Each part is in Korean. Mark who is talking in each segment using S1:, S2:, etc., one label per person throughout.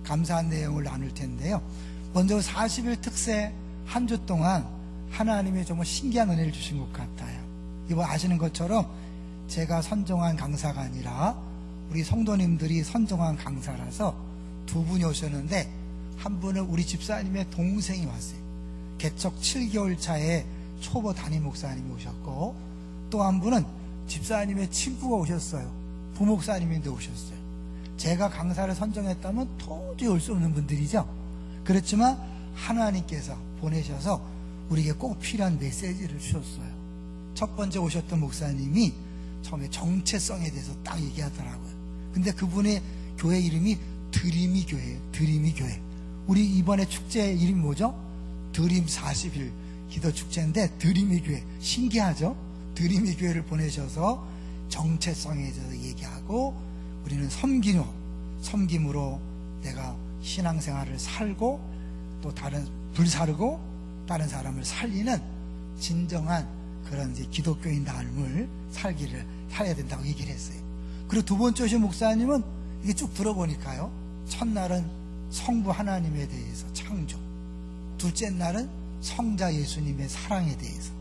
S1: 감사한 내용을 나눌 텐데요. 먼저 40일 특세 한 주 동안 하나님이 정말 신기한 은혜를 주신 것 같아요. 이번 아시는 것처럼 제가 선정한 강사가 아니라 우리 성도님들이 선정한 강사라서 두 분이 오셨는데, 한 분은 우리 집사님의 동생이 왔어요. 개척 7개월 차에 초보 담임 목사님이 오셨고, 또 한 분은 집사님의 친구가 오셨어요. 부목사님인데 오셨어요. 제가 강사를 선정했다면 도저히 올 수 없는 분들이죠. 그렇지만 하나님께서 보내셔서 우리에게 꼭 필요한 메시지를 주셨어요. 첫 번째 오셨던 목사님이 처음에 정체성에 대해서 딱 얘기하더라고요. 근데 그분의 교회 이름이 드림이 교회예요. 드림이 교회. 우리 이번에 축제 이름이 뭐죠? 드림 40일 기도 축제인데 드림이 교회. 신기하죠? 드림이 교회를 보내셔서 정체성에 대해서 얘기하고, 우리는 섬김으로 내가 신앙생활을 살고 또 다른 불사르고 다른 사람을 살리는 진정한 그런 이제 기독교인 삶을 살아야 된다고 얘기를 했어요. 그리고 두 번째 오신 목사님은 이게 쭉 들어보니까요, 첫날은 성부 하나님에 대해서 창조, 둘째 날은 성자 예수님의 사랑에 대해서,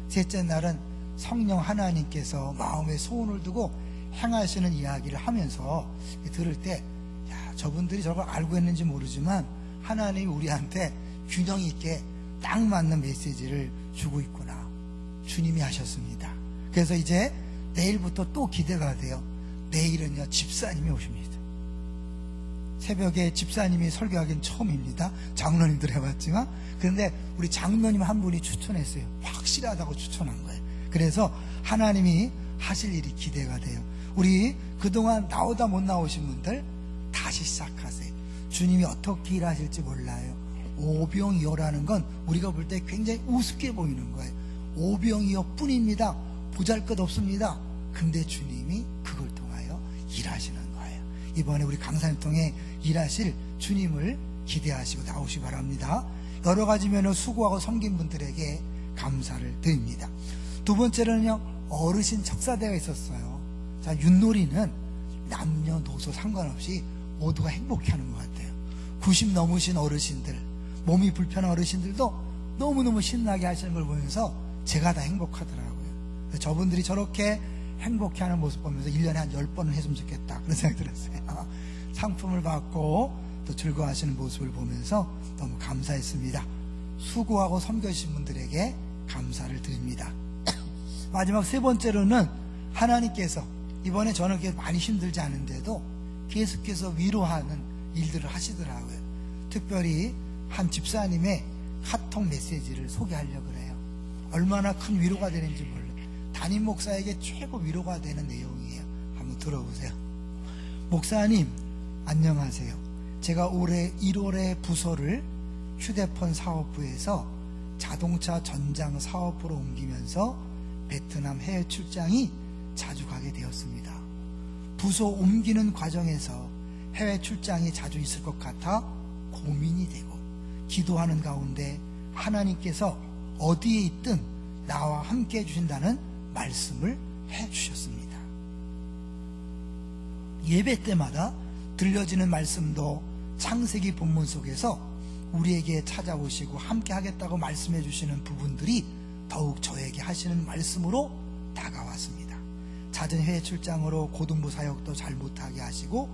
S1: 셋째 날은 성령 하나님께서 마음에 소원을 두고 행하시는 이야기를 하면서 들을 때, 야, 저분들이 저걸 알고 있는지 모르지만 하나님이 우리한테 균형 있게 딱 맞는 메시지를 주고 있구나. 주님이 하셨습니다. 그래서 이제 내일부터 또 기대가 돼요. 내일은요, 집사님이 오십니다. 새벽에 집사님이 설교하기는 처음입니다. 장로님들 해봤지만. 그런데 우리 장로님 한 분이 추천했어요. 확실하다고 추천한 거예요. 그래서 하나님이 하실 일이 기대가 돼요. 우리 그동안 나오다 못 나오신 분들 다시 시작하세요. 주님이 어떻게 일하실지 몰라요. 오병이어라는 건 우리가 볼 때 굉장히 우습게 보이는 거예요. 오병이어 뿐입니다. 보잘것없습니다. 근데 주님이 그걸 통하여 일하시는 거예요. 이번에 우리 강사님 통해 일하실 주님을 기대하시고 나오시기 바랍니다. 여러 가지 면으로 수고하고 섬긴 분들에게 감사를 드립니다. 두 번째로는요, 어르신 척사대가 있었어요. 자, 윷놀이는 남녀노소 상관없이 모두가 행복해하는 것 같아요. 90 넘으신 어르신들, 몸이 불편한 어르신들도 너무너무 신나게 하시는 걸 보면서 제가 다 행복하더라고요. 저분들이 저렇게 행복해하는 모습 보면서 1년에 한 10번은 했으면 좋겠다, 그런 생각이 들었어요. 상품을 받고 또 즐거워하시는 모습을 보면서 너무 감사했습니다. 수고하고 섬겨주신 분들에게 감사를 드립니다. 마지막 세 번째로는 하나님께서 이번에 저는 그렇게 많이 힘들지 않은데도 계속해서 위로하는 일들을 하시더라고요. 특별히 한 집사님의 카톡 메시지를 소개하려고 그래요. 얼마나 큰 위로가 되는지 몰라요. 담임 목사에게 최고 위로가 되는 내용이에요. 한번 들어보세요. 목사님, 안녕하세요. 제가 올해 1월에 부서를 휴대폰 사업부에서 자동차 전장 사업부로 옮기면서 베트남 해외 출장이 자주 가게 되었습니다. 부서 옮기는 과정에서 해외 출장이 자주 있을 것 같아 고민이 되고, 기도하는 가운데 하나님께서 어디에 있든 나와 함께 해주신다는 말씀을 해주셨습니다. 예배 때마다 들려지는 말씀도 창세기 본문 속에서 우리에게 찾아오시고 함께 하겠다고 말씀해 주시는 부분들이 더욱 저에게 하시는 말씀으로 다가왔습니다. 잦은 해외 출장으로 고등부 사역도 잘 못하게 하시고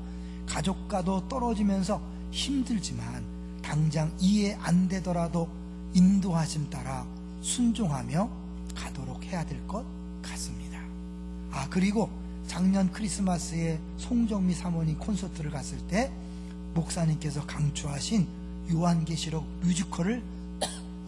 S1: 가족과도 떨어지면서 힘들지만 당장 이해 안 되더라도 인도하심 따라 순종하며 가도록 해야 될 것 같습니다. 그리고 작년 크리스마스에 송정미 사모님 콘서트를 갔을 때 목사님께서 강추하신 요한계시록 뮤지컬을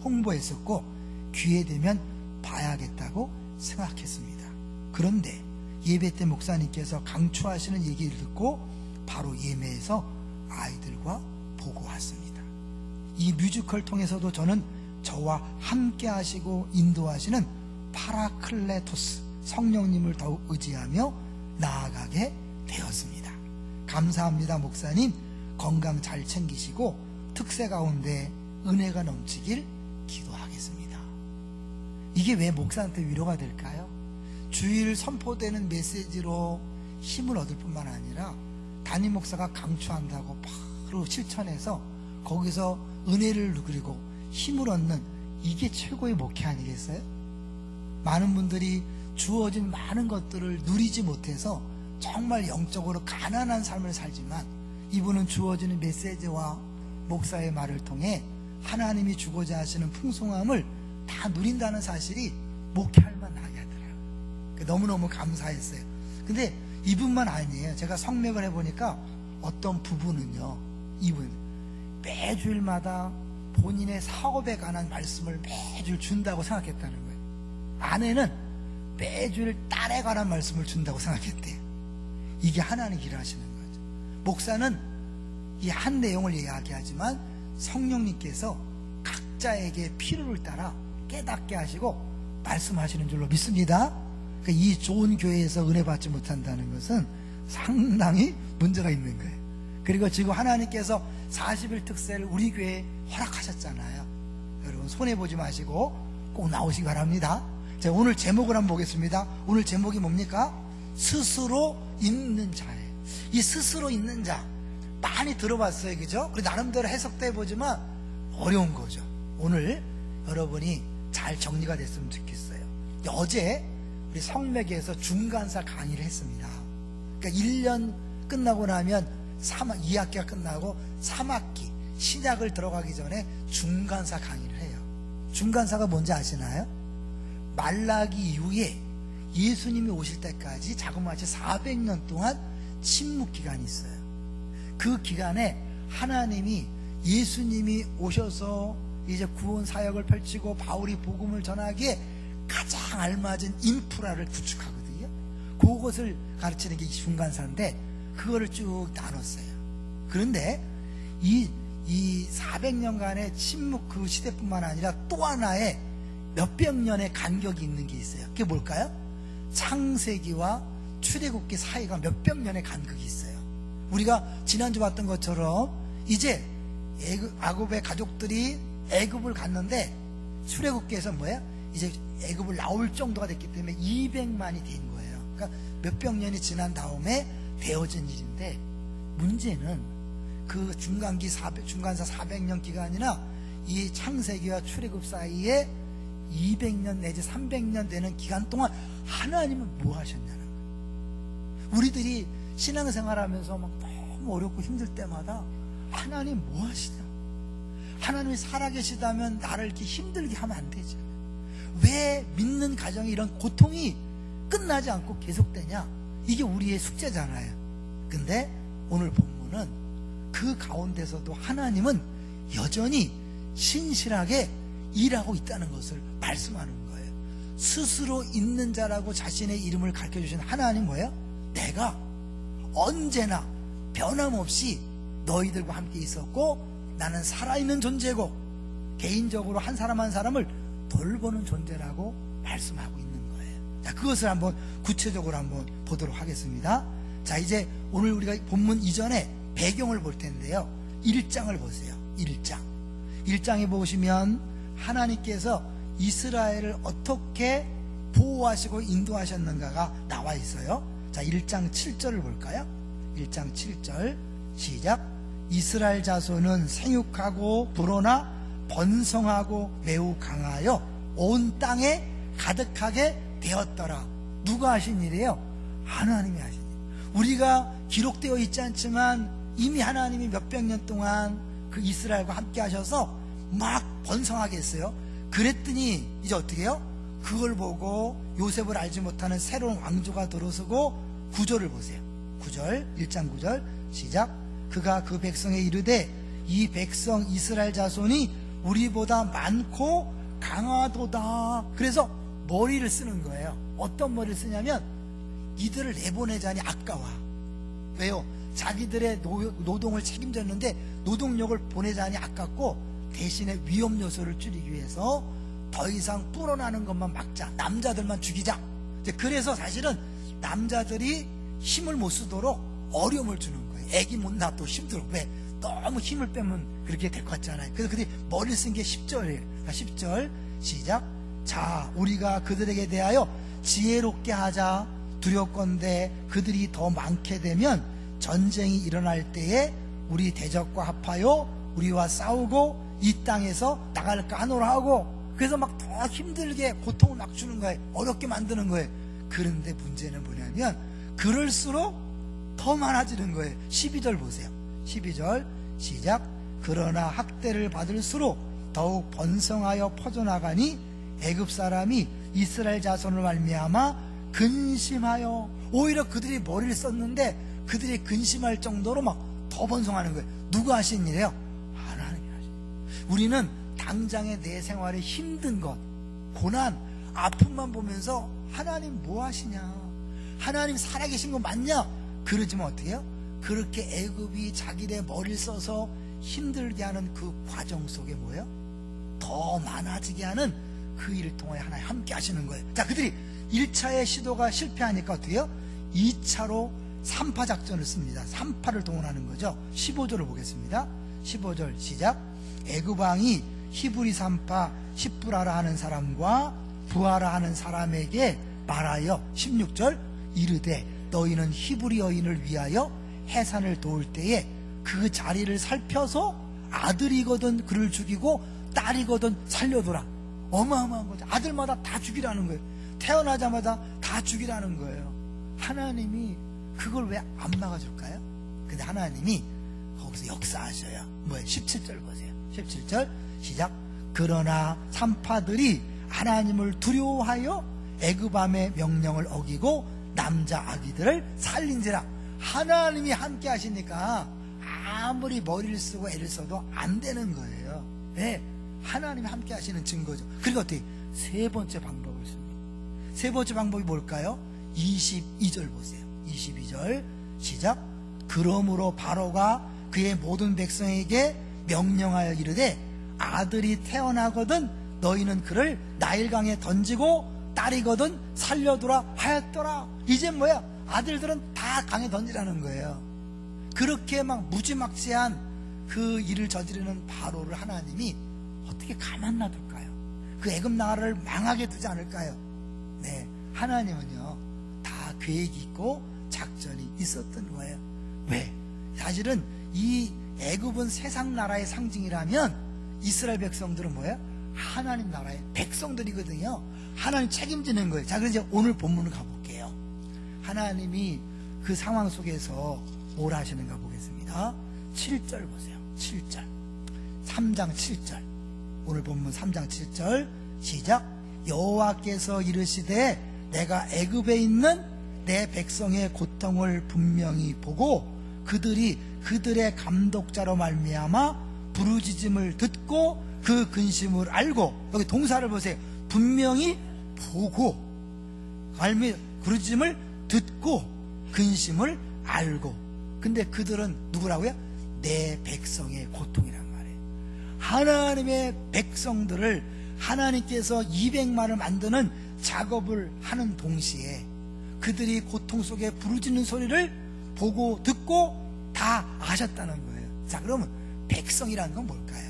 S1: 홍보했었고 기회 되면 봐야겠다고 생각했습니다. 그런데 예배 때 목사님께서 강추하시는 얘기를 듣고 바로 예매해서 아이들과 보고 왔습니다. 이 뮤지컬 통해서도 저는 저와 함께 하시고 인도하시는 파라클레토스 성령님을 더욱 의지하며 나아가게 되었습니다. 감사합니다. 목사님, 건강 잘 챙기시고 특세 가운데 은혜가 넘치길 기도하겠습니다. 이게 왜 목사한테 위로가 될까요? 주일 선포되는 메시지로 힘을 얻을 뿐만 아니라 담임 목사가 강추한다고 막 바로 실천해서 거기서 은혜를 누리고 힘을 얻는, 이게 최고의 목회 아니겠어요? 많은 분들이 주어진 많은 것들을 누리지 못해서 정말 영적으로 가난한 삶을 살지만, 이분은 주어지는 메시지와 목사의 말을 통해 하나님이 주고자 하시는 풍성함을 다 누린다는 사실이 목회할 만하게 하더라고요. 너무너무 감사했어요. 근데 이분만 아니에요. 제가 성맥을 해보니까 어떤 부부는요, 이분 매주일마다 본인의 사업에 관한 말씀을 매주일 준다고 생각했다는 거예요. 아내는 매주일 딸에 관한 말씀을 준다고 생각했대요. 이게 하나님 일하시는 거죠. 목사는 이 한 내용을 이야기하지만 성령님께서 각자에게 필요를 따라 깨닫게 하시고 말씀하시는 줄로 믿습니다. 그러니까 이 좋은 교회에서 은혜 받지 못한다는 것은 상당히 문제가 있는 거예요. 그리고 지금 하나님께서 40일 특세를 우리 교회에 허락하셨잖아요. 여러분 손해보지 마시고 꼭 나오시기 바랍니다. 자, 오늘 제목을 한번 보겠습니다. 오늘 제목이 뭡니까? 스스로 있는 자예요. 이 스스로 있는 자 많이 들어봤어요, 그죠? 그리고 나름대로 해석도 해보지만 어려운 거죠. 오늘 여러분이 잘 정리가 됐으면 좋겠어요. 어제 우리 성맥에서 중간사 강의를 했습니다. 그러니까 1년 끝나고 나면 2학기가 끝나고 3학기 신약을 들어가기 전에 중간사 강의를 해요. 중간사가 뭔지 아시나요? 말라기 이후에 예수님이 오실 때까지 자그마치 400년 동안 침묵 기간이 있어요. 그 기간에 하나님이 예수님이 오셔서 이제 구원 사역을 펼치고 바울이 복음을 전하기에 가장 알맞은 인프라를 구축하거든요. 그것을 가르치는 게 중간사인데 그거를 쭉 나눴어요. 그런데 이 400년간의 침묵 그 시대뿐만 아니라 또 하나의 몇백 년의 간격이 있는 게 있어요. 그게 뭘까요? 창세기와 출애굽기 사이가 몇백 년의 간격이 있어요. 우리가 지난주 봤던 것처럼 이제 야곱의 가족들이 애굽을 갔는데 출애굽기에서 뭐예요? 이제 애굽을 나올 정도가 됐기 때문에 200만이 된 거예요. 그러니까 몇백 년이 지난 다음에 되어진 일인데, 문제는 그 중간사 400년 기간이나 이 창세기와 출애굽 사이에 200년 내지 300년 되는 기간 동안 하나님은 뭐 하셨냐는 거예요. 우리들이 신앙생활하면서 막 너무 어렵고 힘들 때마다 하나님 뭐 하시냐, 하나님이 살아계시다면 나를 이렇게 힘들게 하면 안 되지, 왜 믿는 가정에 이런 고통이 끝나지 않고 계속되냐, 이게 우리의 숙제잖아요. 근데 오늘 본문은 그 가운데서도 하나님은 여전히 신실하게 일하고 있다는 것을 말씀하는 거예요. 스스로 있는 자라고 자신의 이름을 가르쳐주신 하나님 뭐예요? 내가 언제나 변함없이 너희들과 함께 있었고 나는 살아있는 존재고 개인적으로 한 사람 한 사람을 돌보는 존재라고 말씀하고 있는 거예요. 자, 그것을 한번 구체적으로 한번 보도록 하겠습니다. 자, 이제 오늘 우리가 본문 이전에 배경을 볼 텐데요. 1장을 보세요. 1장에 보시면 하나님께서 이스라엘을 어떻게 보호하시고 인도하셨는가가 나와 있어요. 자, 1장 7절을 볼까요? 1장 7절 시작. 이스라엘 자손은 생육하고 불어나 번성하고 매우 강하여 온 땅에 가득하게 되었더라. 누가 하신 일이에요? 하나님이 하신 일. 우리가 기록되어 있지 않지만 이미 하나님이 몇백 년 동안 그 이스라엘과 함께 하셔서 막 번성하게 했어요. 그랬더니 이제 어떻게 해요? 그걸 보고 요셉을 알지 못하는 새로운 왕조가 들어서고 9절을 보세요. 9절 1장 9절 시작. 그가 그 백성에 이르되 이 백성 이스라엘 자손이 우리보다 많고 강하도다. 그래서 머리를 쓰는 거예요. 어떤 머리를 쓰냐면 이들을 내보내자니 아까워. 왜요? 자기들의 노동을 책임졌는데 노동력을 보내자니 아깝고 대신에 위험 요소를 줄이기 위해서 더 이상 불어나는 것만 막자, 남자들만 죽이자. 그래서 사실은 남자들이 힘을 못 쓰도록 어려움을 주는 거예요. 애기 못 낳아도 힘들어. 왜? 너무 힘을 빼면 그렇게 될 것 같잖아요. 그래서 그들이 머리를 쓴 게 10절이에요 10절 시작. 자, 우리가 그들에게 대하여 지혜롭게 하자. 두렵건대 그들이 더 많게 되면 전쟁이 일어날 때에 우리 대적과 합하여 우리와 싸우고 이 땅에서 나갈까 하노라 하고, 그래서 막 더 힘들게 고통을 막 주는 거예요. 어렵게 만드는 거예요. 그런데 문제는 뭐냐면 그럴수록 더 많아지는 거예요. 12절 보세요. 12절 시작. 그러나 학대를 받을수록 더욱 번성하여 퍼져나가니 애굽 사람이 이스라엘 자손을 말미암아 근심하여, 오히려 그들이 머리를 썼는데 그들이 근심할 정도로 막 더 번성하는 거예요. 누가 하신 일이에요? 하나님이 하신 일. 우리는 당장의 내 생활에 힘든 것, 고난, 아픔만 보면서 하나님 뭐 하시냐, 하나님 살아계신 거 맞냐, 그러지만 어떻게 해요? 그렇게 애굽이 자기네 머리를 써서 힘들게 하는 그 과정 속에 뭐예요? 더 많아지게 하는 그 일을 통해 하나님 함께 하시는 거예요. 자, 그들이 1차의 시도가 실패하니까 어떻게 해요? 2차로 3파 작전을 씁니다. 3파를 동원하는 거죠. 15절을 보겠습니다. 15절 시작. 애굽 왕이 히브리 3파 십부라라 하는 사람과 부하라 하는 사람에게 말하여 16절 이르되 너희는 히브리 여인을 위하여 해산을 도울 때에 그 자리를 살펴서 아들이거든 그를 죽이고 딸이거든 살려둬라. 어마어마한 거죠. 아들마다 다 죽이라는 거예요. 태어나자마자 다 죽이라는 거예요. 하나님이 그걸 왜 안 막아줄까요? 근데 하나님이 거기서 역사하셔요. 뭐예요? 17절 보세요. 17절 시작. 그러나 산파들이 하나님을 두려워하여 애굽함의 명령을 어기고 남자 아기들을 살린지라. 하나님이 함께 하시니까 아무리 머리를 쓰고 애를 써도 안 되는 거예요. 왜? 하나님이 함께 하시는 증거죠. 그리고 어떻게? 세 번째 방법을 씁니다. 세 번째 방법이 뭘까요? 22절 보세요. 22절 시작. 그러므로 바로가 그의 모든 백성에게 명령하여 이르되 아들이 태어나거든 너희는 그를 나일강에 던지고 딸이거든 살려두라 하였더라. 이제 뭐야? 아들들은 다 강에 던지라는 거예요. 그렇게 막 무지막지한 그 일을 저지르는 바로를 하나님이 어떻게 가만 놔둘까요? 그 애굽 나라를 망하게 두지 않을까요? 네, 하나님은요 다 계획이 있고 작전이 있었던 거예요. 왜? 사실은 이 애굽은 세상 나라의 상징이라면 이스라엘 백성들은 뭐예요? 하나님 나라의 백성들이거든요. 하나님 책임지는 거예요. 자, 그래서 이제 오늘 본문을 가볼게요. 하나님이 그 상황 속에서 뭘 하시는가 보겠습니다. 7절 보세요. 7절 3장 7절 오늘 본문 3장 7절 시작. 여호와께서 이르시되 내가 애굽에 있는 내 백성의 고통을 분명히 보고 그들이 그들의 감독자로 말미암아 부르짖음을 듣고 그 근심을 알고, 여기 동사를 보세요. 분명히 보고 부르짖음을 듣고 근심을 알고. 근데 그들은 누구라고요? 내 백성의 고통이란 말이에요. 하나님의 백성들을 하나님께서 200만을 만드는 작업을 하는 동시에 그들이 고통 속에 부르짖는 소리를 보고 듣고 다 아셨다는 거예요. 자, 그러면 백성이라는 건 뭘까요?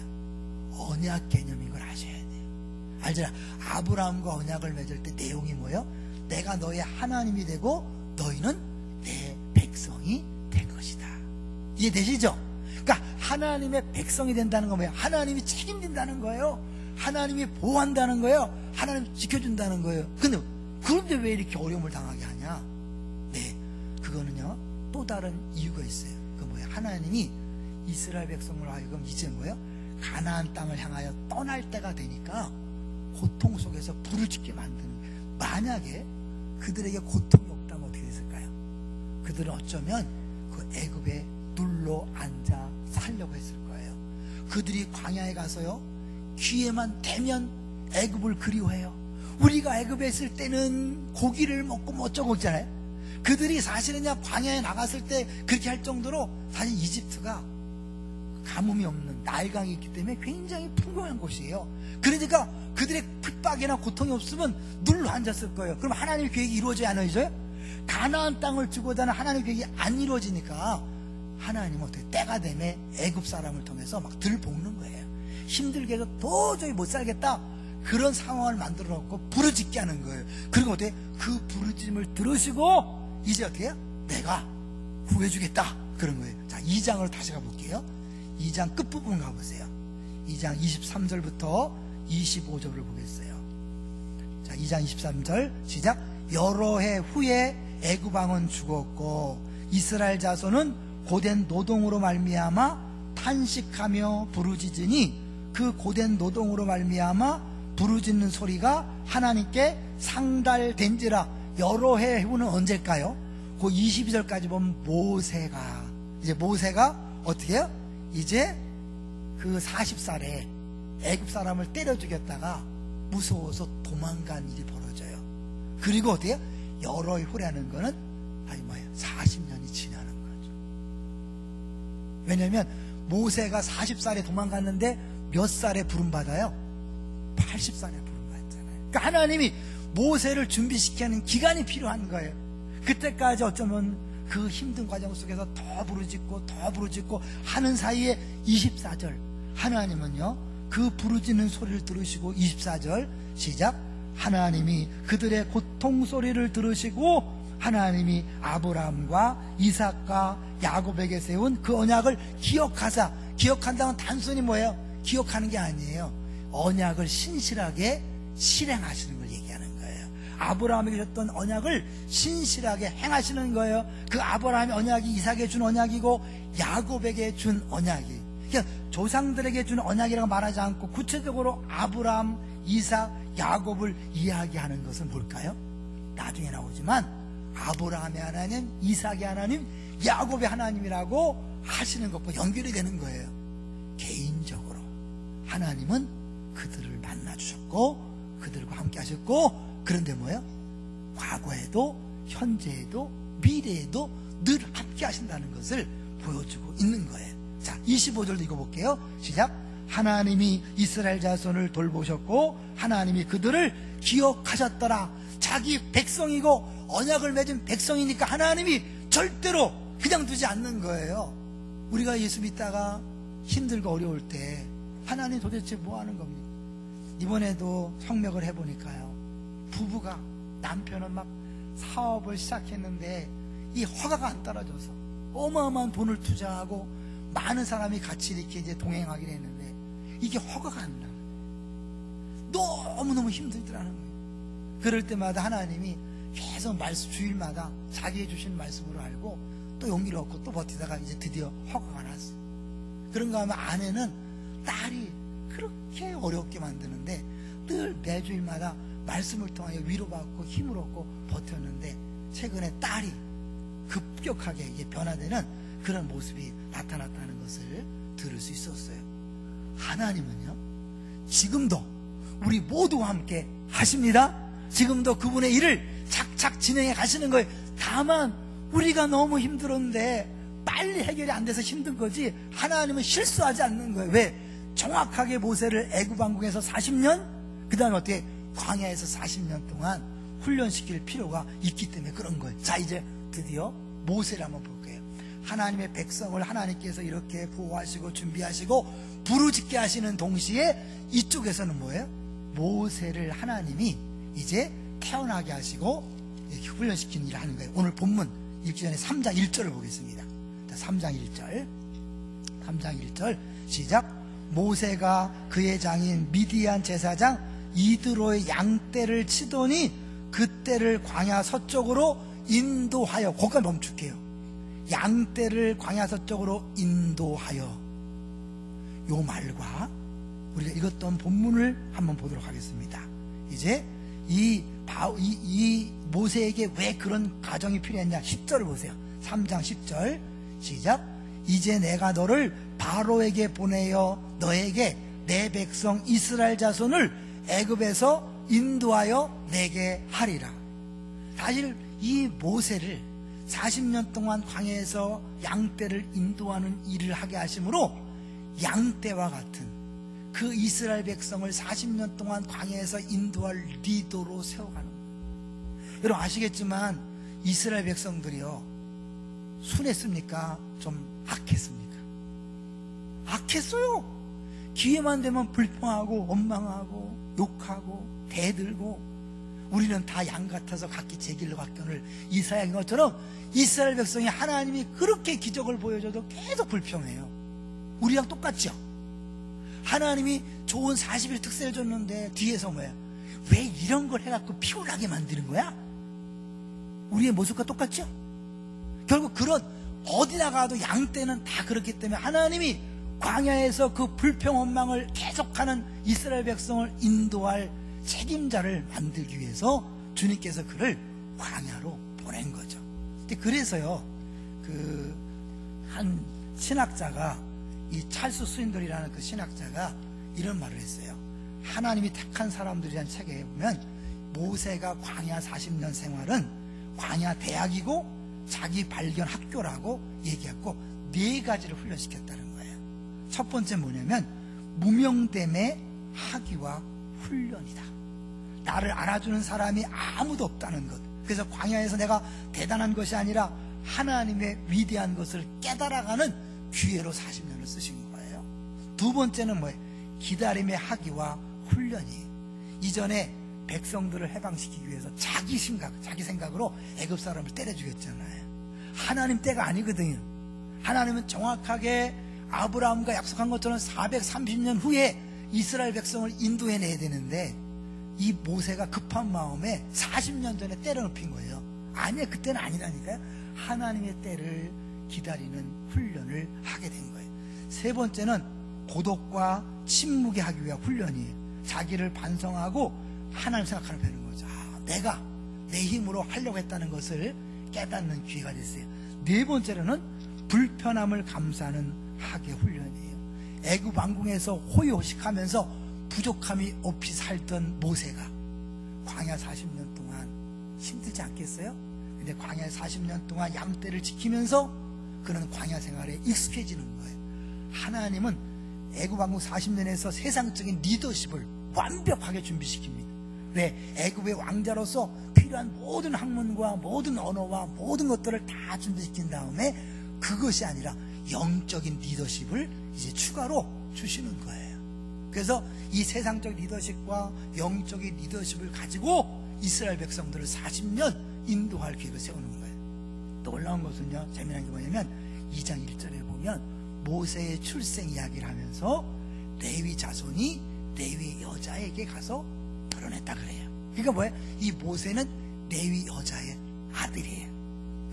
S1: 언약 개념인 걸 아셔야 돼요. 알잖아. 아브라함과 언약을 맺을 때 내용이 뭐예요? 내가 너의 하나님이 되고 너희는 내 백성이 될 것이다. 이해되시죠? 그러니까 하나님의 백성이 된다는 건 뭐예요? 하나님이 책임진다는 거예요. 하나님이 보호한다는 거예요. 하나님이 지켜준다는 거예요. 그런데 왜 이렇게 어려움을 당하게 하냐? 네, 그거는요 또 다른 이유가 있어요. 그 뭐예요? 하나님이 이스라엘 백성을 하여금 이제 뭐예요? 가나안 땅을 향하여 떠날 때가 되니까 고통 속에서 불을 짓게 만드는 거예요. 만약에 그들에게 고통이 없다면 어떻게 됐을까요? 그들은 어쩌면 그 애굽에 눌러 앉아 살려고 했을 거예요. 그들이 광야에 가서요 귀에만 대면 애굽을 그리워해요. 우리가 애굽에 있을 때는 고기를 먹고 뭐 어쩌고 있잖아요. 그들이 사실은 그냥 광야에 나갔을 때 그렇게 할 정도로 사실 이집트가 가뭄이 없는 나일강이 있기 때문에 굉장히 풍성한 곳이에요. 그러니까 그들의 핍박이나 고통이 없으면 눌러 앉았을 거예요. 그럼 하나님의 계획이 이루어져야 안 이루어져요? 가나안 땅을 주고자 하는 하나님의 계획이 안 이루어지니까 하나님은 어떻게 때가 되면 애굽 사람을 통해서 막 들볶는 거예요. 힘들게 해서 도저히 못 살겠다, 그런 상황을 만들어 놓고 부르짖게 하는 거예요. 그리고 어떻게 그 부르짖음을 들으시고 이제 어떻게 해요? 내가 구해주겠다, 그런 거예요. 자, 2장으로 다시 가볼게요. 2장 끝부분 가보세요. 2장 23절부터 25절을 보겠어요. 자, 2장 23절 시작. 여러 해 후에 애굽 왕은 죽었고 이스라엘 자손은 고된 노동으로 말미암아 탄식하며 부르짖으니 그 고된 노동으로 말미암아 부르짖는 소리가 하나님께 상달된지라. 여러 해 후는 언제일까요? 그 22절까지 보면 모세가 어떻게 해요? 이제 그 40살에 애굽 사람을 때려 죽였다가 무서워서 도망간 일이 벌어져요. 그리고 어떻게 해요? 여러 해 후라는 거는 40년이 지나는 거죠. 왜냐하면 모세가 40살에 도망갔는데 몇 살에 부름받아요? 80살에 부름받잖아요. 그러니까 하나님이 모세를 준비시키는 기간이 필요한 거예요. 그때까지 어쩌면 그 힘든 과정 속에서 더 부르짖고 하는 사이에 24절 하나님은요 그 부르짖는 소리를 들으시고 24절 시작. 하나님이 그들의 고통 소리를 들으시고 하나님이 아브라함과 이삭과 야곱에게 세운 그 언약을 기억하사. 기억한다면 단순히 뭐예요? 기억하는 게 아니에요. 언약을 신실하게 실행하시는 걸 얘기하는 거예요. 아브라함에게 줬던 언약을 신실하게 행하시는 거예요. 그 아브라함의 언약이 이삭에게 준 언약이고 야곱에게 준 언약이, 그러니까 조상들에게 준 언약이라고 말하지 않고 구체적으로 아브라함, 이삭, 야곱을 이야기하는 것은 뭘까요? 나중에 나오지만 아브라함의 하나님, 이삭의 하나님, 야곱의 하나님이라고 하시는 것과 연결이 되는 거예요. 개인적으로 하나님은 그들을 만나주셨고 그들과 함께 하셨고, 그런데 뭐예요? 과거에도 현재에도 미래에도 늘 함께 하신다는 것을 보여주고 있는 거예요. 자, 25절도 읽어볼게요. 시작. 하나님이 이스라엘 자손을 돌보셨고 하나님이 그들을 기억하셨더라. 자기 백성이고 언약을 맺은 백성이니까 하나님이 절대로 그냥 두지 않는 거예요. 우리가 예수 믿다가 힘들고 어려울 때 하나님 도대체 뭐 하는 겁니까? 이번에도 성명을 해보니까요, 부부가, 남편은 막 사업을 시작했는데 이 허가가 안 떨어져서 어마어마한 돈을 투자하고 많은 사람이 같이 이렇게 이제 동행하기로 했는데 이게 허가가 안 나요. 너무너무 힘들더라는 거예요. 그럴 때마다 하나님이 계속 말씀, 주일마다 자기 해주신 말씀으로 알고 또 용기를 얻고 또 버티다가 이제 드디어 허가가 났어요. 그런가 하면 아내는 딸이 그렇게 어렵게 만드는데 늘 매주일마다 말씀을 통하여 위로받고 힘을 얻고 버텼는데 최근에 딸이 급격하게 이게 변화되는 그런 모습이 나타났다는 것을 들을 수 있었어요. 하나님은요 지금도 우리 모두와 함께 하십니다. 지금도 그분의 일을 착착 진행해 가시는 거예요. 다만 우리가 너무 힘들었는데 빨리 해결이 안 돼서 힘든 거지 하나님은 실수하지 않는 거예요. 왜? 정확하게 모세를 애굽 왕국에서 40년, 그 다음에 어떻게 광야에서 40년 동안 훈련시킬 필요가 있기 때문에 그런 거예요. 자, 이제 드디어 모세를 한번 볼게요. 하나님의 백성을 하나님께서 이렇게 보호하시고 준비하시고 부르짖게 하시는 동시에 이쪽에서는 뭐예요? 모세를 하나님이 이제 태어나게 하시고 이렇게 훈련시키는 일을 하는 거예요. 오늘 본문 읽기 전에 3장 1절을 보겠습니다. 3장 1절 시작. 모세가 그의 장인 미디안 제사장 이드로의 양떼를 치더니 그떼를 광야 서쪽으로 인도하여, 거기까지 멈출게요. 양떼를 광야 서쪽으로 인도하여. 요 말과 우리가 읽었던 본문을 한번 보도록 하겠습니다. 이제 이 모세에게 왜 그런 가정이 필요했냐? 10절을 보세요. 3장 10절 시작. 이제 내가 너를 바로에게 보내어 너에게 내 백성 이스라엘 자손을 애굽에서 인도하여 내게 하리라. 사실 이 모세를 40년 동안 광야에서 양떼를 인도하는 일을 하게 하심으로 양떼와 같은 그 이스라엘 백성을 40년 동안 광야에서 인도할 리더로 세워가는 거예요. 여러분 아시겠지만 이스라엘 백성들이요, 순했습니까? 좀 악했습니까? 악했어요. 기회만 되면 불평하고 원망하고 욕하고 대들고, 우리는 다 양 같아서 각기 제 길로 갔거늘 이사야인 것처럼 이스라엘 백성이 하나님이 그렇게 기적을 보여줘도 계속 불평해요. 우리랑 똑같죠? 하나님이 좋은 40일 특세를 줬는데 뒤에서 뭐야? 왜 이런 걸 해갖고 피곤하게 만드는 거야? 우리의 모습과 똑같죠? 결국 그런 어디 나가도 양떼는 다 그렇기 때문에 하나님이 광야에서 그 불평 원망을 계속하는 이스라엘 백성을 인도할 책임자를 만들기 위해서 주님께서 그를 광야로 보낸 거죠. 그래서요, 한 신학자가, 이 찰스 스윈들이라는 그 신학자가 이런 말을 했어요. 하나님이 택한 사람들이라는 책에 보면 모세가 광야 40년 생활은 광야 대학이고 자기 발견 학교라고 얘기했고 4가지를 훈련시켰다는 거예요. 첫 번째 뭐냐면 무명됨의 학위와 훈련이다. 나를 알아주는 사람이 아무도 없다는 것. 그래서 광야에서 내가 대단한 것이 아니라 하나님의 위대한 것을 깨달아가는 기회로 40년을 쓰신 거예요. 두 번째는 뭐예요? 기다림의 학위와 훈련이에요. 이전에 백성들을 해방시키기 위해서 자기 생각으로 애굽 사람을 때려 죽였잖아요. 하나님 때가 아니거든요. 하나님은 정확하게 아브라함과 약속한 것처럼 430년 후에 이스라엘 백성을 인도해내야 되는데 이 모세가 급한 마음에 40년 전에 때려 눕힌 거예요. 아니야, 그때는 아니라니까요. 하나님의 때를 기다리는 훈련을 하게 된 거예요. 세 번째는 고독과 침묵의 하기 위한 훈련이에요. 자기를 반성하고 하나님 생각하는 배는 거죠. 내가 내 힘으로 하려고 했다는 것을 깨닫는 기회가 됐어요. 네 번째로는 불편함을 감수하는 학의 훈련이에요. 애굽 왕궁에서 호요식하면서 부족함이 없이 살던 모세가 광야 40년 동안 힘들지 않겠어요? 근데 광야 40년 동안 양떼를 지키면서 그는 광야 생활에 익숙해지는 거예요. 하나님은 애굽 왕국 40년에서 세상적인 리더십을 완벽하게 준비시킵니다. 왜? 애굽의 왕자로서 필요한 모든 학문과 모든 언어와 모든 것들을 다 준비시킨 다음에 그것이 아니라 영적인 리더십을 이제 추가로 주시는 거예요. 그래서 이 세상적 리더십과 영적인 리더십을 가지고 이스라엘 백성들을 40년 인도할 계획을 세우는 거예요. 또 올라온 것은요, 재미난 게 뭐냐면 2장 1절에 보면 모세의 출생 이야기를 하면서 레위 자손이 레위 여자에게 가서 결혼했다 그래요. 그러니까 뭐예요? 이 모세는 레위 여자의 아들이에요.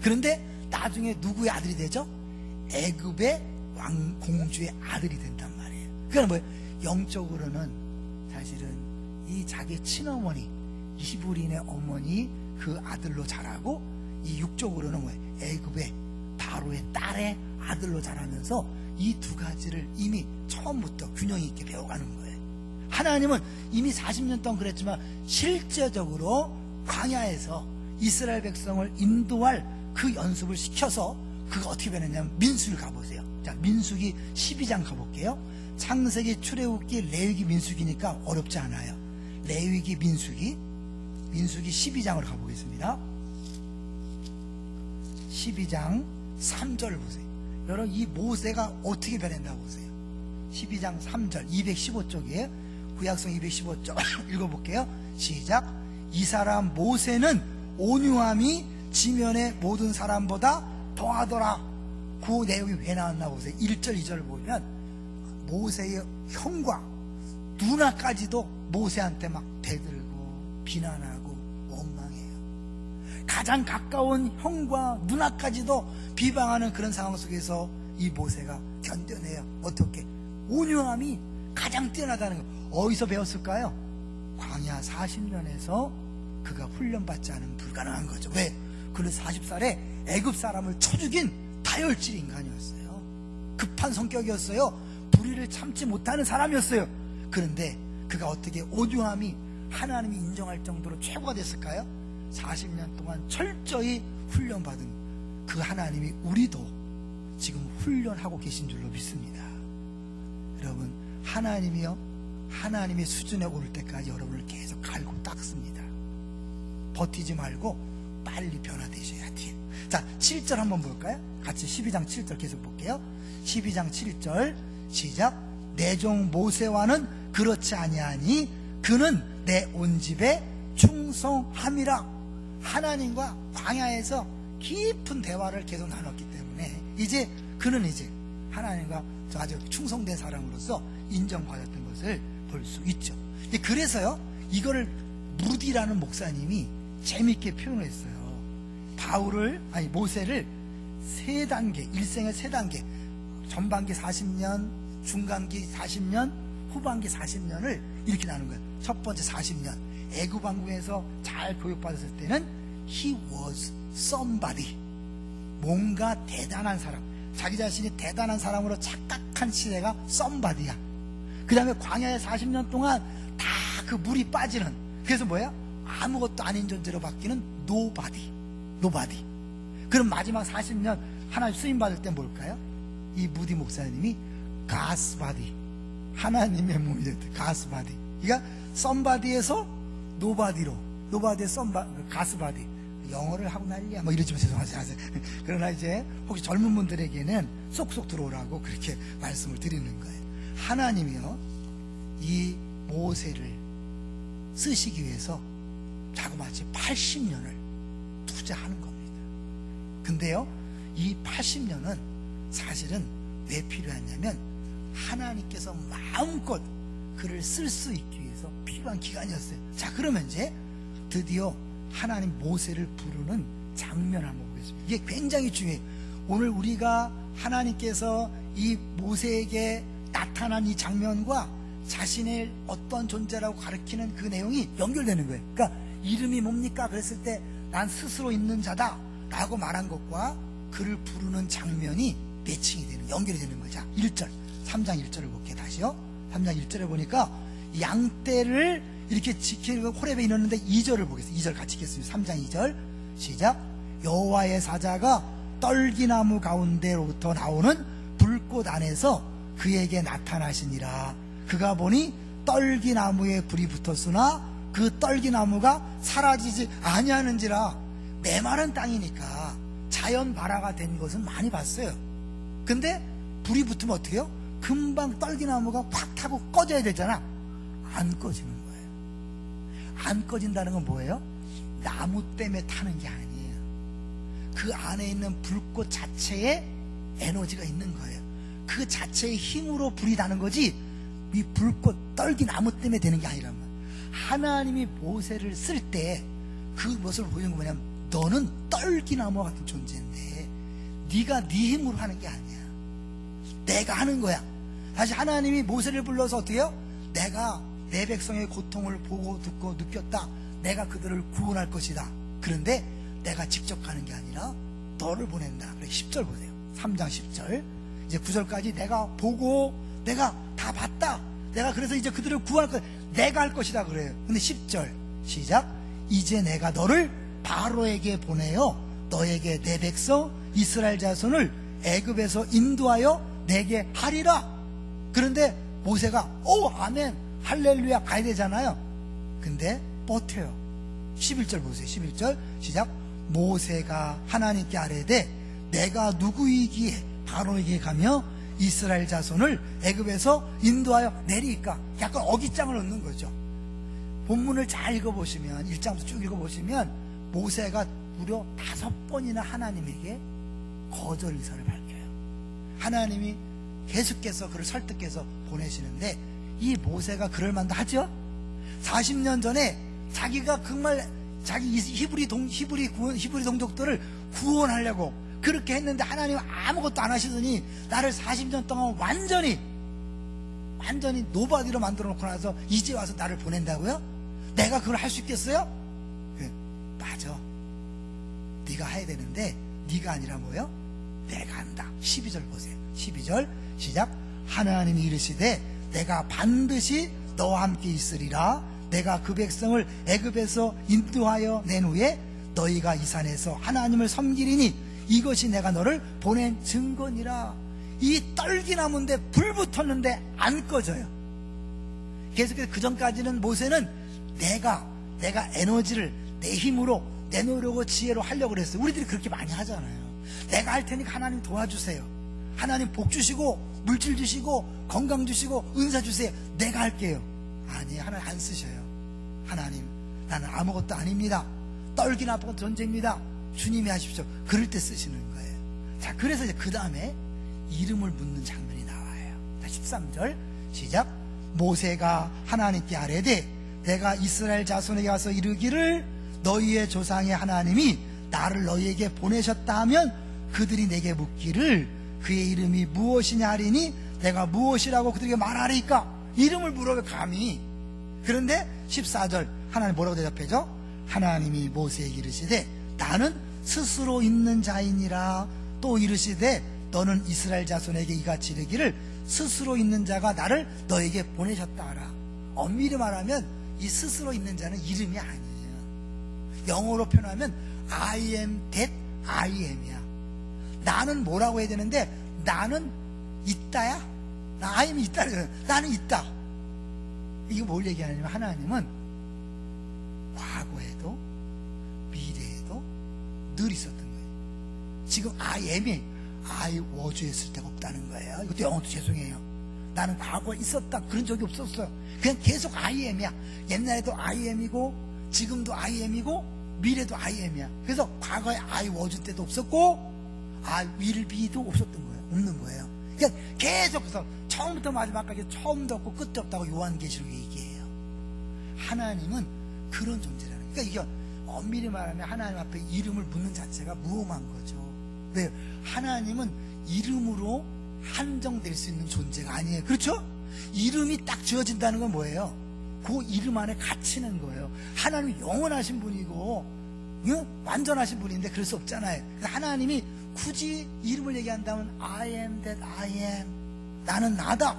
S1: 그런데 나중에 누구의 아들이 되죠? 애굽의 공주의 아들이 된단 말이에요. 그러니까 뭐예요? 영적으로는 사실은 이 자기 친어머니 이브린의 어머니 그 아들로 자라고, 이 육적으로는 뭐예요? 애굽의 바로의 딸의 아들로 자라면서 이 두 가지를 이미 처음부터 균형 있게 배워가는 거예요. 하나님은 이미 40년 동안 그랬지만 실제적으로 광야에서 이스라엘 백성을 인도할 그 연습을 시켜서 그가 어떻게 변했냐면 민수를 가보세요. 자, 민수기 12장 가볼게요. 창세기, 출애굽기, 레위기, 민수기니까 어렵지 않아요. 레위기, 민수기 12장으로 가보겠습니다. 12장 3절 보세요. 여러분, 이 모세가 어떻게 변했나 보세요. 12장 3절 215쪽이에요. 구약성 215쪽 읽어볼게요. 시작. 이 사람 모세는 온유함이 지면의 모든 사람보다 더하더라. 그 내용이 왜 나왔나 보세요. 1절 2절을 보면 모세의 형과 누나까지도 모세한테 막 대들고 비난하고 원망해요. 가장 가까운 형과 누나까지도 비방하는 그런 상황 속에서 이 모세가 견뎌내요. 어떻게? 온유함이 가장 뛰어나다는 거. 어디서 배웠을까요? 광야 40년에서 그가 훈련받지 않으면 불가능한 거죠. 왜? 그는 40살에 애굽 사람을 쳐 죽인 다혈질 인간이었어요. 급한 성격이었어요. 불의를 참지 못하는 사람이었어요. 그런데 그가 어떻게 온유함이 하나님이 인정할 정도로 최고가 됐을까요? 40년 동안 철저히 훈련받은 그 하나님이 우리도 지금 훈련하고 계신 줄로 믿습니다. 여러분, 하나님이요, 하나님의 수준에 오를 때까지 여러분을 계속 갈고 닦습니다. 버티지 말고 빨리 변화되셔야 돼요. 자, 7절 한번 볼까요? 같이 12장 7절 계속 볼게요. 12장 7절 시작. 내 종 모세와는 그렇지 아니하니 그는 내 온 집에 충성함이라. 하나님과 광야에서 깊은 대화를 계속 나눴기 때문에 이제 그는 이제 하나님과 아주 충성된 사람으로서 인정받았던 것을 볼 수 있죠. 그래서요, 이거를 무디라는 목사님이 재밌게 표현을 했어요. 모세를 세 단계, 일생의 세 단계, 전반기 40년, 중간기 40년, 후반기 40년을 이렇게 나눈 거예요. 첫 번째 40년, 애굽 왕궁에서 잘 교육받았을 때는 he was somebody, 뭔가 대단한 사람, 자기 자신이 대단한 사람으로 착각한 시대가 somebody야. 그 다음에 광야에 40년 동안 다 그 물이 빠지는, 그래서 뭐야? 아무것도 아닌 존재로 바뀌는 nobody. 그럼 마지막 40년 하나님 쓰임받을 때 뭘까요? 이 무디 목사님이 God's body, 하나님의 몸이 됐대. God's body. 그러니까 somebody에서 nobody로, nobody에서 God's body. 영어를 하고 난리야 뭐 이러지만 죄송하세요. 그러나 이제 혹시 젊은 분들에게는 쏙쏙 들어오라고 그렇게 말씀을 드리는 거예요. 하나님이요, 이 모세를 쓰시기 위해서 자그마치 80년을 투자하는 겁니다. 근데요, 이 80년은 사실은 왜 필요했냐면 하나님께서 마음껏 그를 쓸 수 있기 위해서 필요한 기간이었어요. 자, 그러면 이제 드디어 하나님 모세를 부르는 장면을 한번 보겠습니다. 이게 굉장히 중요해요. 오늘 우리가 하나님께서 이 모세에게 나타난 이 장면과 자신의 어떤 존재라고 가르치는 그 내용이 연결되는 거예요. 그러니까 이름이 뭡니까? 그랬을 때 난 스스로 있는 자다 라고 말한 것과 그를 부르는 장면이 매칭이 되는, 연결이 되는 거죠. 1절, 3장 1절을 볼게요. 다시요. 3장 1절에 보니까 양떼를 이렇게 지키고 호렙에 이르는데 2절을 보겠습니다. 2절 같이 읽겠습니다. 3장 2절 시작. 여호와의 사자가 떨기나무 가운데로부터 나오는 불꽃 안에서 그에게 나타나시니라. 그가 보니 떨기나무에 불이 붙었으나 그 떨기나무가 사라지지 아니하는지라. 메마른 땅이니까 자연 발화가 된 것은 많이 봤어요. 근데 불이 붙으면 어떻게 해요? 금방 떨기나무가 확 타고 꺼져야 되잖아. 안 꺼지는 거예요. 안 꺼진다는 건 뭐예요? 나무 때문에 타는 게 아니에요. 그 안에 있는 불꽃 자체에 에너지가 있는 거예요. 그 자체의 힘으로 불이 나는 거지, 이 불꽃 떨기나무 때문에 되는 게 아니란 말이에요. 하나님이 모세를 쓸 때 그 모습을 보여준 거 뭐냐면, 너는 떨기나무와 같은 존재인데 네가 네 힘으로 하는 게 아니야. 내가 하는 거야. 다시 하나님이 모세를 불러서 어떻게 해요? 내가 내 백성의 고통을 보고 듣고 느꼈다. 내가 그들을 구원할 것이다. 그런데 내가 직접 가는 게 아니라 너를 보낸다. 그래, 10절 보세요. 3장 10절. 이제 9절까지 내가 보고 내가 다 봤다. 내가 그래서 이제 그들을 구할 것, 내가 할 것이다 그래요. 근데 10절 시작. 이제 내가 너를 바로에게 보내어 너에게 내 백성 이스라엘 자손을 애굽에서 인도하여 내게 하리라. 그런데 모세가 아멘 할렐루야 가야 되잖아요. 근데 버텨요. 11절 보세요. 11절 시작. 모세가 하나님께 아뢰되 내가 누구이기에 바로에게 가며 이스라엘 자손을 애굽에서 인도하여 내리까. 약간 어깃장을 얻는 거죠. 본문을 잘 읽어보시면, 1장부터 쭉 읽어보시면 모세가 무려 5번이나 하나님에게 거절 의사를 밝혀요. 하나님이 계속해서 그를 설득해서 보내시는데 이 모세가 그럴 만도 하죠. 40년 전에 자기가 정말 자기 히브리 동족들을 구원하려고 그렇게 했는데 하나님은 아무것도 안 하시더니 나를 40년 동안 완전히 노바디로 만들어 놓고 나서 이제 와서 나를 보낸다고요? 내가 그걸 할 수 있겠어요? 맞아. 네가 해야 되는데 네가 아니라 뭐예요? 내가 한다. 12절 보세요. 12절 시작. 하나님이 이르시되 내가 반드시 너와 함께 있으리라. 내가 그 백성을 애굽에서 인도하여 낸 후에 너희가 이 산에서 하나님을 섬기리니 이것이 내가 너를 보낸 증거니라. 이 떨기나무인데 불 붙었는데 안 꺼져요. 계속해서 그 전까지는 모세는 내가 에너지를 내 힘으로 내 노력으로 지혜로 하려고 그랬어요. 우리들이 그렇게 많이 하잖아요. 내가 할 테니까 하나님 도와주세요. 하나님 복 주시고 물질 주시고 건강 주시고 은사 주세요. 내가 할게요. 아니, 하나님 안 쓰셔요. 하나님, 나는 아무것도 아닙니다. 떨기나무 존재입니다. 주님이 하십시오. 그럴 때 쓰시는 거예요. 자, 그래서 이제 그 다음에 이름을 묻는 장면이 나와요. 자, 13절 시작. 모세가 하나님께 아뢰되 내가 이스라엘 자손에게 와서 이르기를 너희의 조상의 하나님이 나를 너희에게 보내셨다 하면 그들이 내게 묻기를 그의 이름이 무엇이냐 하리니 내가 무엇이라고 그들에게 말하리까? 이름을 물어요, 감히. 그런데 14절 하나님 뭐라고 대답하죠? 하나님이 모세에게 이르시되 나는 스스로 있는 자이니라. 또 이르시되 너는 이스라엘 자손에게 이같이 이르기를 스스로 있는 자가 나를 너에게 보내셨다 하라. 엄밀히 말하면 이 스스로 있는 자는 이름이 아니에요. 영어로 표현하면 I am that I am이야. 나는 뭐라고 해야 되는데 나는 있다야. I am이 있다. 나는 있다. 이게 뭘 얘기하냐면 하나님은 과거에도 미래에도 늘 있었던 거예요. 지금 I am이 I was 했을 때가 없다는 거예요. 이것도 영어도 죄송해요. 나는 과거에 있었다 그런 적이 없었어요. 그냥 계속 I am이야. 옛날에도 I am이고 지금도 I am이고 미래도 I am이야. 그래서 과거에 I was 때도 없었고 I will be도 없었던 거예요. 없는 거예요. 그러니까 계속해서 처음부터 마지막까지 처음도 없고 끝도 없다고 요한계시록에 얘기해요. 하나님은 그런 존재라는 거예요. 그러니까 이게 엄밀히 말하면 하나님 앞에 이름을 묻는 자체가 무엄한 거죠. 왜요? 하나님은 이름으로 한정될 수 있는 존재가 아니에요. 그렇죠? 이름이 딱 지어진다는 건 뭐예요? 그 이름 안에 갇히는 거예요. 하나님이 영원하신 분이고 완전하신 분인데 그럴 수 없잖아요. 하나님이 굳이 이름을 얘기한다면 I am that I am. 나는 나다.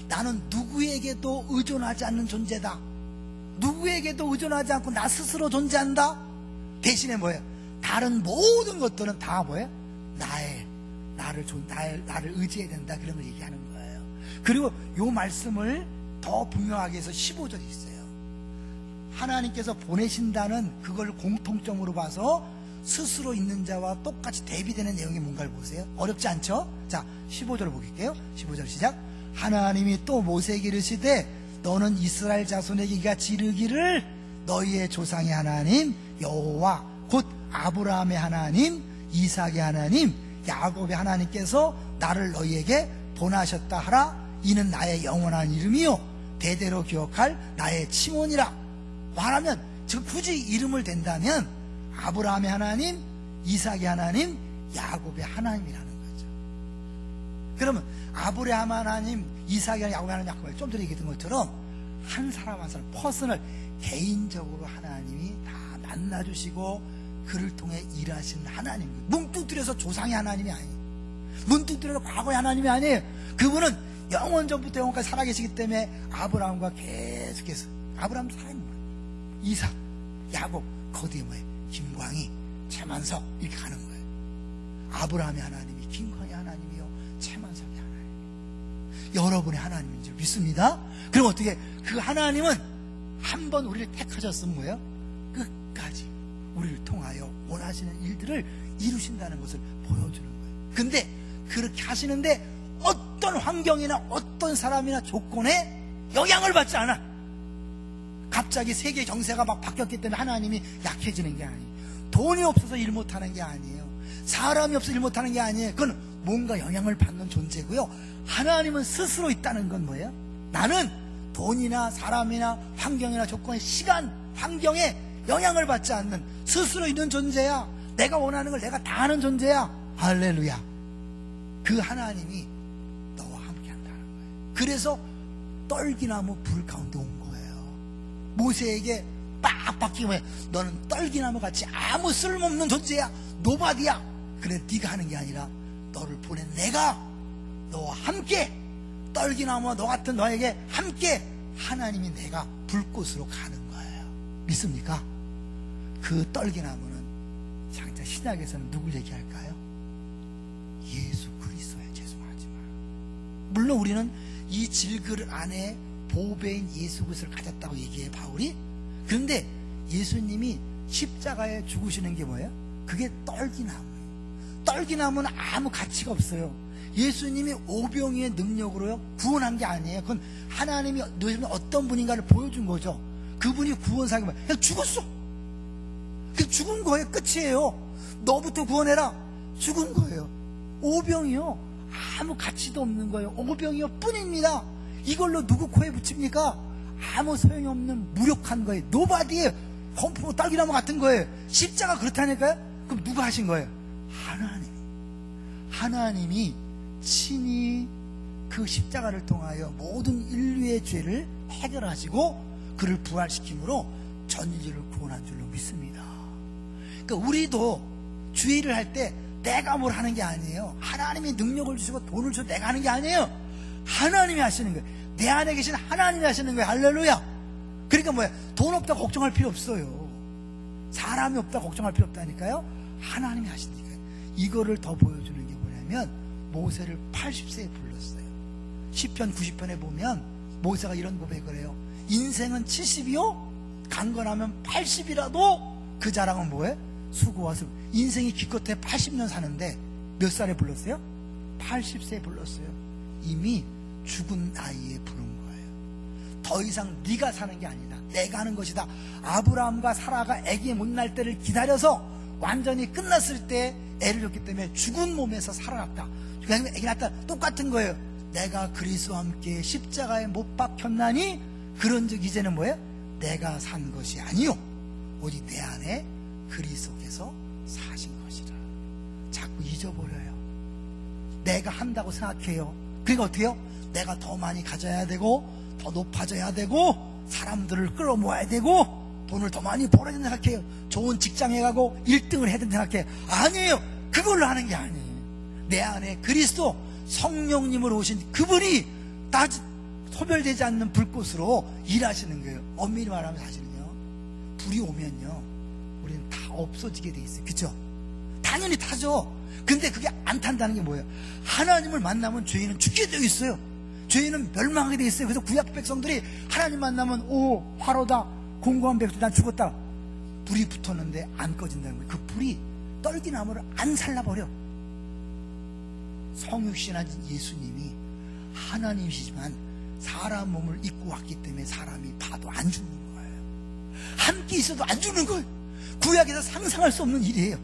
S1: 나는 누구에게도 의존하지 않는 존재다. 누구에게도 의존하지 않고 나 스스로 존재한다. 대신에 뭐예요? 다른 모든 것들은 다 뭐예요? 나를 의지해야 된다. 그런 걸 얘기하는 거예요. 그리고 이 말씀을 더 분명하게 해서 15절이 있어요. 하나님께서 보내신다는 그걸 공통점으로 봐서 스스로 있는 자와 똑같이 대비되는 내용이 뭔가를 보세요. 어렵지 않죠? 자, 15절을 보겠게요. 15절 시작. 하나님이 또 모세에게 이르시되 너는 이스라엘 자손에게 이같이 이르기를 너희의 조상의 하나님 여호와 곧 아브라함의 하나님 이삭의 하나님 야곱의 하나님께서 나를 너희에게 보내셨다 하라. 이는 나의 영원한 이름이요 대대로 기억할 나의 칭언이라. 말하면 즉 굳이 이름을 댄다면 아브라함의 하나님, 이삭의 하나님, 야곱의 하나님이라는 거죠. 그러면 아브라함 하나님, 이삭의 하나님, 야곱의 하나님, 좀 전에 얘기했던 것처럼 한 사람 한 사람 퍼슨을 개인적으로 하나님이 다 만나주시고 그를 통해 일하신 하나님. 뭉뚱그려서 조상의 하나님이 아니에요. 뭉뚱그려서 과거의 하나님이 아니에요. 그분은 영원 전부터 영원까지 살아계시기 때문에 아브라함과 계속해서 아브라함 사람이 뭐예요? 이삭, 야곱, 거기에 뭐예요? 김광희, 최만석 이렇게 가는 거예요. 아브라함의 하나님이 김광희 하나님이요 최만석의 하나님, 여러분의 하나님인 줄 믿습니다. 그럼 어떻게 그 하나님은 한 번 우리를 택하셨으면 뭐예요? 끝까지 우리를 통하여 원하시는 일들을 이루신다는 것을 보여주는 거예요. 근데 그렇게 하시는데 어떤 환경이나 어떤 사람이나 조건에 영향을 받지 않아. 갑자기 세계 정세가 막 바뀌었기 때문에 하나님이 약해지는 게 아니에요. 돈이 없어서 일 못하는 게 아니에요. 사람이 없어서 일 못하는 게 아니에요. 그건 뭔가 영향을 받는 존재고요. 하나님은 스스로 있다는 건 뭐예요? 나는 돈이나 사람이나 환경이나 조건의 시간, 환경에 영향을 받지 않는 스스로 있는 존재야. 내가 원하는 걸 내가 다 하는 존재야. 할렐루야. 그 하나님이 너와 함께 한다는 거예요. 그래서 떨기나무 불 가운데 온 거예요. 모세에게 빡빡히 왜 너는 떨기나무 같이 아무 쓸모없는 존재야. 노바디야. 그래 네가 하는 게 아니라 너를 보낸 내가 너와 함께 떨기나무와 너 같은 너에게 함께 하나님이 내가 불꽃으로 가는 거예요. 믿습니까? 그 떨기나무는 장차 신약에서는 누굴 얘기할까요? 예수 그리스도예요. 죄송하지만 물론 우리는 이 질그릇 안에 보배인 예수 그리스도를 가졌다고 얘기해요, 바울이. 그런데 예수님이 십자가에 죽으시는 게 뭐예요? 그게 떨기나무예요. 떨기나무는 아무 가치가 없어요. 예수님이 오병이의 능력으로요 구원한 게 아니에요. 그건 하나님이 너희는 어떤 분인가를 보여준 거죠. 그분이 구원사가 그냥 죽었어. 그 죽은 거예요. 끝이에요. 너부터 구원해라. 죽은 거예요. 오병이요. 아무 가치도 없는 거예요. 오병이요 뿐입니다. 이걸로 누구 코에 붙입니까? 아무 소용이 없는 무력한 거예요. 노바디에 범프 딸기나무 같은 거예요. 십자가 그렇다니까요? 그럼 누가 하신 거예요? 하나님이 친히 그 십자가를 통하여 모든 인류의 죄를 해결하시고 그를 부활시킴으로 전 인류를 구원한 줄로 믿습니다. 그러니까 우리도 주의를 할 때 내가 뭘 하는 게 아니에요. 하나님이 능력을 주시고 돈을 주고 내가 하는 게 아니에요. 하나님이 하시는 거예요. 내 안에 계신 하나님이 하시는 거예요. 할렐루야. 그러니까 뭐야, 돈 없다 걱정할 필요 없어요. 사람이 없다 걱정할 필요 없다니까요. 하나님이 하시니까요. 이거를 더 보여주는 게 뭐냐면 모세를 80세에 불렀어요. 시편 90편에 보면 모세가 이런 고백을 해요. 인생은 70이요 강건하면 80이라도 그 자랑은 뭐예요? 수고와 슬픔. 인생이 기껏해 80년 사는데 몇 살에 불렀어요? 80세에 불렀어요. 이미 죽은 나이에 부른 거예요. 더 이상 네가 사는 게 아니다. 내가 하는 것이다. 아브라함과 사라가 아기 못 날 때를 기다려서 완전히 끝났을 때 애를 줬기 때문에 죽은 몸에서 살아났다. 그냥 아기 낳았다. 똑같은 거예요. 내가 그리스도와 함께 십자가에 못 박혔나니 그런즉 이제는 뭐예요? 내가 산 것이 아니요 오직 내 안에 그리스도께서 사신 것이라. 자꾸 잊어버려요. 내가 한다고 생각해요. 그러니까 어떻게 해요? 내가 더 많이 가져야 되고 더 높아져야 되고 사람들을 끌어모아야 되고 돈을 더 많이 벌어야 된다 생각해요. 좋은 직장에 가고 1등을 해야 된다 생각해요. 아니에요. 그걸로 하는 게 아니에요. 내 안에 그리스도 성령님으로 오신 그분이 다 소멸되지 않는 불꽃으로 일하시는 거예요. 엄밀히 말하면 사실은요, 불이 오면요 우리는 다 없어지게 돼 있어요. 그죠? 당연히 타죠. 근데 그게 안 탄다는 게 뭐예요? 하나님을 만나면 죄인은 죽게 되어 있어요. 죄인은 멸망하게 되어 있어요. 그래서 구약 백성들이 하나님 만나면 오 화로다 공고한 백성 난 죽었다. 불이 붙었는데 안 꺼진다는 거예요. 그 불이 떨기나무를 안 살라버려. 성육신하신 예수님이 하나님이시지만 사람 몸을 입고 왔기 때문에 사람이 봐도 안 죽는 거예요. 함께 있어도 안 죽는 거예요. 구약에서 상상할 수 없는 일이에요.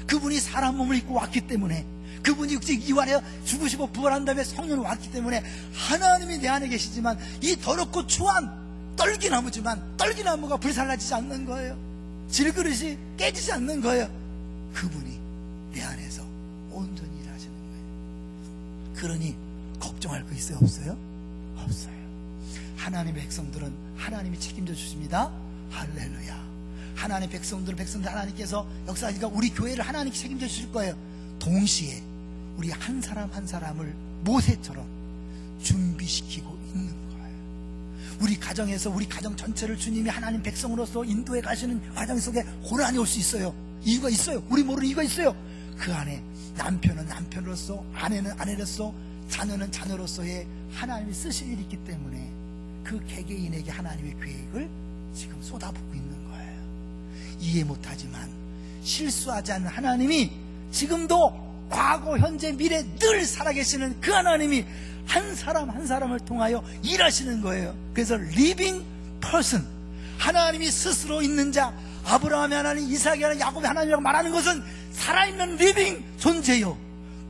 S1: 그분이 사람 몸을 입고 왔기 때문에, 그분이 이 안에 죽으시고 부활한 다음에 성령이 왔기 때문에 하나님이 내 안에 계시지만 이 더럽고 추한 떨기나무지만 떨기나무가 불살라지지 않는 거예요. 질그릇이 깨지지 않는 거예요. 그분이 내 안에서 온전히 일하시는 거예요. 그러니 걱정할 거 있어요? 없어요? 없어요. 하나님의 백성들은 하나님이 책임져 주십니다. 할렐루야. 하나님의 백성들은 하나님께서 역사하니까 우리 교회를 하나님께 책임져 주실 거예요. 동시에 우리 한 사람 한 사람을 모세처럼 준비시키고 있는 거예요. 우리 가정에서 우리 가정 전체를 주님이 하나님 백성으로서 인도해 가시는 과정 속에 고난이 올 수 있어요. 이유가 있어요. 우리 모르는 이유가 있어요. 그 안에 남편은 남편으로서, 아내는 아내로서, 자녀는 자녀로서의 하나님이 쓰실 일이 있기 때문에 그 개개인에게 하나님의 계획을 지금 쏟아붓고 있는 거예요. 이해 못하지만 실수하지 않는 하나님이 지금도 과거, 현재, 미래 늘 살아계시는 그 하나님이 한 사람 한 사람을 통하여 일하시는 거예요. 그래서 living person, 하나님이 스스로 있는 자, 아브라함의 하나님, 이삭의 하나님, 야곱의 하나님이라고 말하는 것은 살아있는 living 존재요.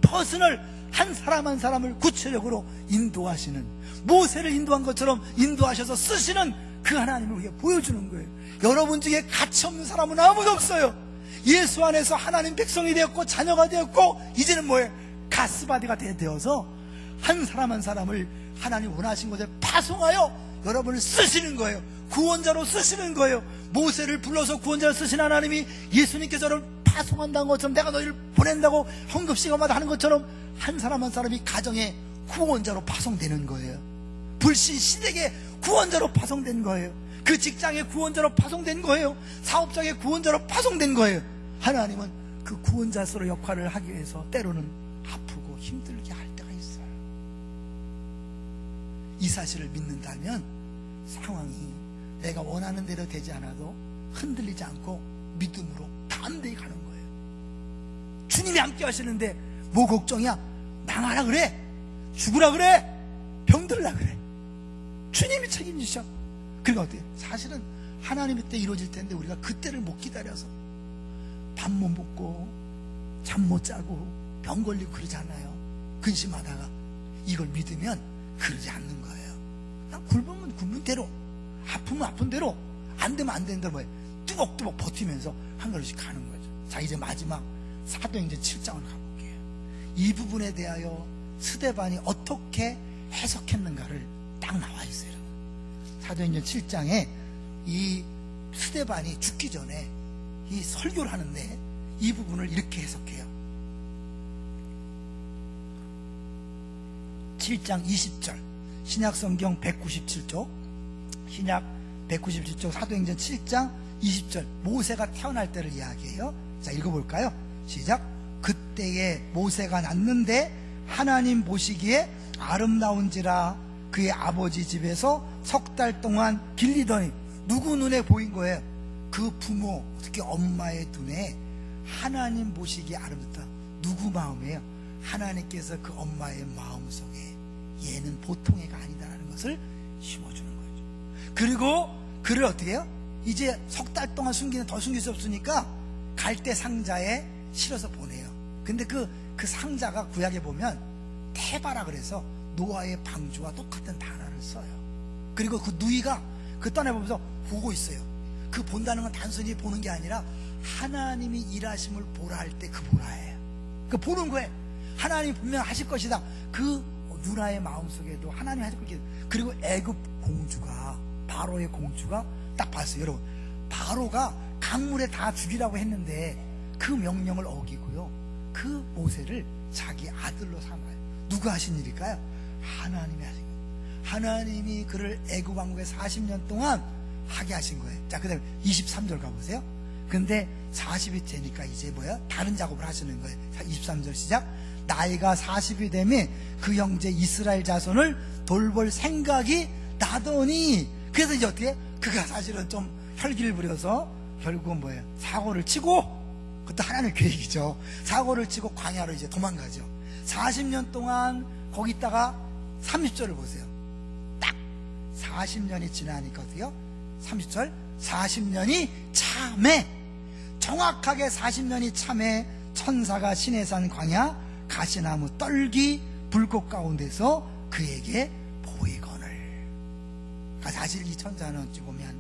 S1: person을 한 사람 한 사람을 구체적으로 인도하시는, 모세를 인도한 것처럼 인도하셔서 쓰시는 그 하나님을 우리가 보여주는 거예요. 여러분 중에 가치 없는 사람은 아무도 없어요. 예수 안에서 하나님 백성이 되었고 자녀가 되었고 이제는 뭐예요? 가스바디가 되어서 한 사람 한 사람을 하나님 원하신 곳에 파송하여 여러분을 쓰시는 거예요. 구원자로 쓰시는 거예요. 모세를 불러서 구원자로 쓰신 하나님이 예수님께서 저를 파송한다는 것처럼, 내가 너희를 보낸다고 헌금시간마다 하는 것처럼 한 사람 한 사람이 가정의 구원자로 파송되는 거예요. 불신 시댁의 구원자로 파송된 거예요. 그 직장의 구원자로 파송된 거예요. 사업장의 구원자로 파송된 거예요. 하나님은 그 구원자로서 역할을 하기 위해서 때로는 아프고 힘들게 할 때가 있어요. 이 사실을 믿는다면 상황이 내가 원하는 대로 되지 않아도 흔들리지 않고 믿음으로 담대히 가는 거예요. 주님이 함께 하시는데 뭐 걱정이야? 망하라 그래? 죽으라 그래? 병들라 그래? 주님이 책임지셔. 그러니까 어때요? 사실은 하나님의 때 이루어질 텐데 우리가 그때를 못 기다려서 밥 못 먹고 잠 못 자고 병 걸리고 그러잖아요. 근심하다가. 이걸 믿으면 그러지 않는 거예요. 그냥 굶으면 굶는 대로, 아프면 아픈 대로, 안 되면 안 되는 대로 뭐예요? 뚜벅뚜벅 버티면서 한 걸음씩 가는 거죠. 자, 이제 마지막 사도행전 7장을 가볼게요. 이 부분에 대하여 스데반이 어떻게 해석했는가를 딱 나와 있어요, 여러분. 사도행전 7장에 이 스데반이 죽기 전에 이 설교를 하는데 이 부분을 이렇게 해석해요. 7장 20절, 신약성경 197쪽, 신약 197쪽 사도행전 7장 20절, 모세가 태어날 때를 이야기해요. 자, 읽어볼까요? 시작. 그때에 모세가 낳는데 하나님 보시기에 아름다운지라 그의 아버지 집에서 석 달 동안 길리더니, 누구 눈에 보인 거예요? 그 부모, 특히 엄마의 눈에 하나님 보시기에 아름답다. 누구 마음이에요? 하나님께서 그 엄마의 마음속에 얘는 보통 애가 아니다라는 것을 심어주는 거죠. 그리고 그를 어떻게 해요? 이제 석 달 동안 숨기는, 더 숨길 수 없으니까 갈대 상자에 실어서 보내요. 근데 그 상자가 구약에 보면 테바라 그래서 노아의 방주와 똑같은 단어를 써요. 그리고 그 누이가 그 딴에 보면서 보고 있어요. 그 본다는 건 단순히 보는 게 아니라 하나님이 일하심을 보라 할 때 그 보라예요. 그 보는 거예요. 하나님이 분명 하실 것이다. 그 누나의 마음속에도 하나님이 하실 것이다. 그리고 애굽 공주가, 바로의 공주가 딱 봤어요. 여러분, 바로가 강물에 다 죽이라고 했는데 그 명령을 어기고요, 그 모세를 자기 아들로 삼아요. 누가 하신 일일까요? 하나님이 하신 거예요. 하나님이 그를 애굽 왕국에 40년 동안 하게 하신 거예요. 자, 그 다음에 23절 가보세요. 근데 40이 되니까 이제 뭐야? 다른 작업을 하시는 거예요. 23절 시작. 나이가 40이 되면 그 형제 이스라엘 자손을 돌볼 생각이 나더니, 그래서 이제 어떻게? 그가 사실은 좀 혈기를 부려서 결국은 뭐예요? 사고를 치고, 그것도 하나님의 계획이죠. 사고를 치고 광야로 이제 도망가죠. 40년 동안 거기 있다가 30절을 보세요. 딱 40년이 지나니까 어때요? 30절, 40년이 참에, 정확하게 40년이 참에 천사가 시내산 광야 가시나무 떨기 불꽃 가운데서 그에게 보이거늘. 그러니까 사실 이 천사는 어찌 보면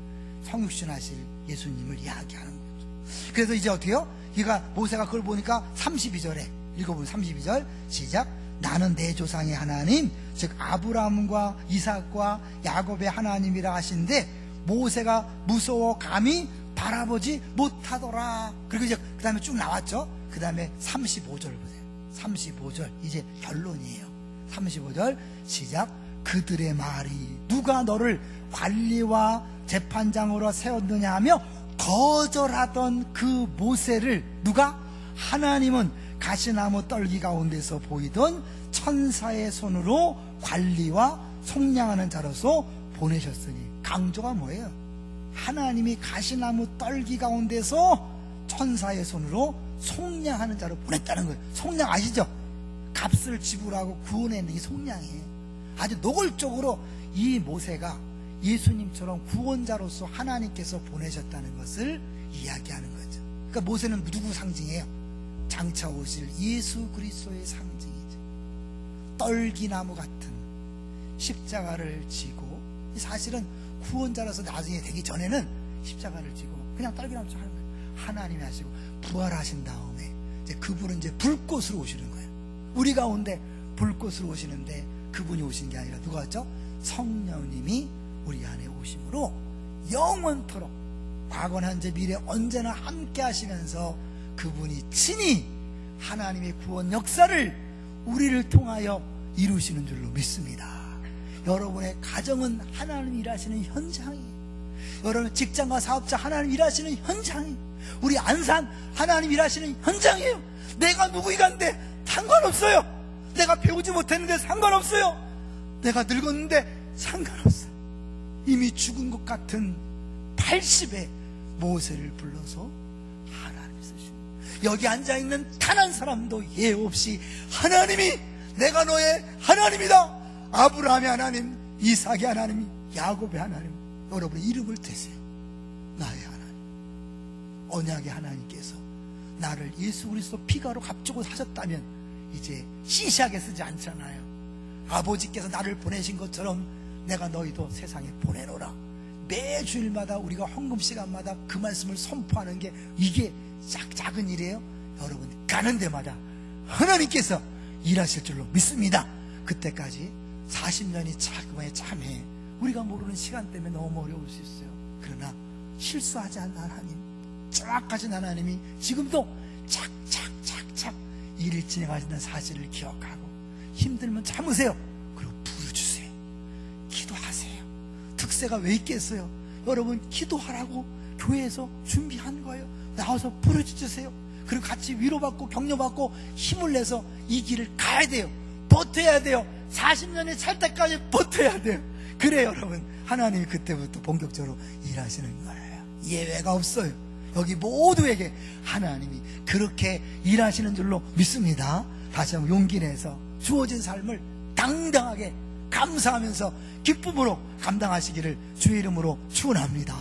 S1: 성육신하실 예수님을 이야기하는 거죠. 그래서 이제 어떻게요? 그러니까 모세가 그걸 보니까 32절에 읽어보면 32절 시작. 나는 내 조상의 하나님, 즉 아브라함과 이삭과 야곱의 하나님이라 하신데 모세가 무서워 감히 바라보지 못하더라. 그리고 이제 그 다음에 쭉 나왔죠. 그 다음에 35절 보세요. 35절 이제 결론이에요. 35절 시작. 그들의 말이 누가 너를 관리와 재판장으로 세웠느냐 하며 거절하던 그 모세를 누가? 하나님은 가시나무 떨기 가운데서 보이던 천사의 손으로 관리와 속량하는 자로서 보내셨으니. 강조가 뭐예요? 하나님이 가시나무 떨기 가운데서 천사의 손으로 속량하는 자로 보냈다는 거예요. 속량 아시죠? 값을 지불하고 구원했는 게 속량이에요. 아주 노골적으로 이 모세가 예수님처럼 구원자로서 하나님께서 보내셨다는 것을 이야기하는 거죠. 그러니까 모세는 누구 상징이에요? 장차 오실 예수 그리스도의 상징이죠. 떨기나무 같은 십자가를 지고, 사실은 구원자로서 나중에 되기 전에는 십자가를 지고 그냥 떨기나무처럼 하는 거예요. 하나님이 하시고 부활하신 다음에 이제 그분은 이제 불꽃으로 오시는 거예요. 우리 가운데 불꽃으로 오시는데 그분이 오신 게 아니라 누가 왔죠? 성령님이 우리 안에 오심으로 영원토록 과거 현재 미래 언제나 함께 하시면서 그분이 친히 하나님의 구원 역사를 우리를 통하여 이루시는 줄로 믿습니다. 여러분의 가정은 하나님 일하시는 현장이에요. 여러분 직장과 사업자 하나님 일하시는 현장이에요. 우리 안산 하나님 일하시는 현장이에요. 내가 누구이간데 상관없어요. 내가 배우지 못했는데 상관없어요. 내가 늙었는데 상관없어요. 이미 죽은 것 같은 80의 모세를 불러서 하나님이 쓰시고, 여기 앉아있는 단 한 사람도 예 없이 하나님이 내가 너의 하나님이다. 아브라함의 하나님, 이삭의 하나님, 야곱의 하나님, 여러분의 이름을 대세요. 나의 하나님, 언약의 하나님께서 나를 예수 그리스도 피가로 값주고 사셨다면 이제 시시하게 쓰지 않잖아요. 아버지께서 나를 보내신 것처럼 내가 너희도 세상에 보내노라. 매 주일마다 우리가 헌금 시간마다 그 말씀을 선포하는 게 이게 작은 일이에요. 여러분 가는 데마다 하나님께서 일하실 줄로 믿습니다. 그때까지 40년이 참해 우리가 모르는 시간 때문에 너무 어려울 수 있어요. 그러나 실수하지 않는 하나님, 정확하신 하나님이 지금도 착착착착 일을 진행하신다는 사실을 기억하고 힘들면 참으세요. 그리고 부르주세요. 기도하세요. 특세가 왜 있겠어요? 여러분 기도하라고 교회에서 준비한 거예요. 나와서 부르주세요. 그리고 같이 위로받고 격려받고 힘을 내서 이 길을 가야 돼요. 버텨야 돼요. 40년이 찰 때까지 버텨야 돼요. 그래 여러분 하나님이 그때부터 본격적으로 일하시는 거예요. 예외가 없어요. 여기 모두에게 하나님이 그렇게 일하시는 줄로 믿습니다. 다시 한번 용기 내서 주어진 삶을 당당하게 감사하면서 기쁨으로 감당하시기를 주의 이름으로 축원합니다.